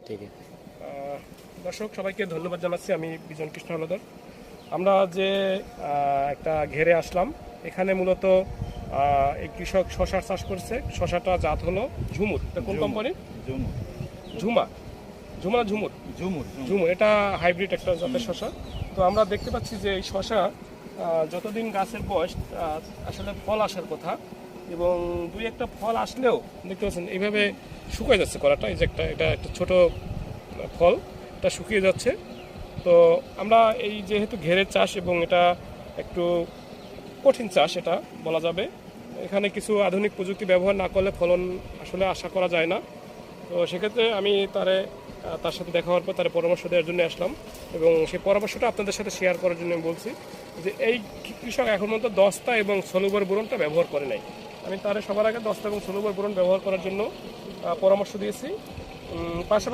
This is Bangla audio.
ठीक है। দর্শক সবাইকে ধন্যবাদ জানাচ্ছি। আমি বিজন কৃষ্ণ হলদর। আমরা যে একটা ঘেরে আসলাম, এখানে মূলত এই কৃষক শশার চাষ করছে। শশাটা জাত হলো ঝুমুর। এটা কোন কোম্পানির? ঝুমা ঝুমা ঝুমুর ঝুমুর এটা হাইব্রিড একটা জাতের শশা। তো আমরা দেখতে পাচ্ছি যে এই শশা যতদিন গাছের বয়স আসলে ফল আসার কথা, এবং দুই একটা ফল আসলেও দেখতে পাচ্ছেন এইভাবে শুকিয়ে যাচ্ছে কলাটা। এই যে এটা একটা ছোট ফল, এটা শুকিয়ে যাচ্ছে। তো আমরা এই যেহেতু ঘেরের চাষ এবং এটা একটু কঠিন চাষ এটা বলা যাবে, এখানে কিছু আধুনিক প্রযুক্তি ব্যবহার না করলে ফলন আসলে আশা করা যায় না। তো সেক্ষেত্রে আমি তার সাথে দেখা হওয়ার পর তার পরামর্শ দেওয়ার জন্য আসলাম, এবং সেই পরামর্শটা আপনাদের সাথে শেয়ার করার জন্য আমি বলছি যে এই কৃষক এখন পর্যন্ত দস্তা এবং সলুবর বোরনটা ব্যবহার করে নাই। আমি তার সবার আগে দস্তা এবং সলুবর বোরন ব্যবহার করার জন্য পরামর্শ দিয়েছি। পাশাপাশি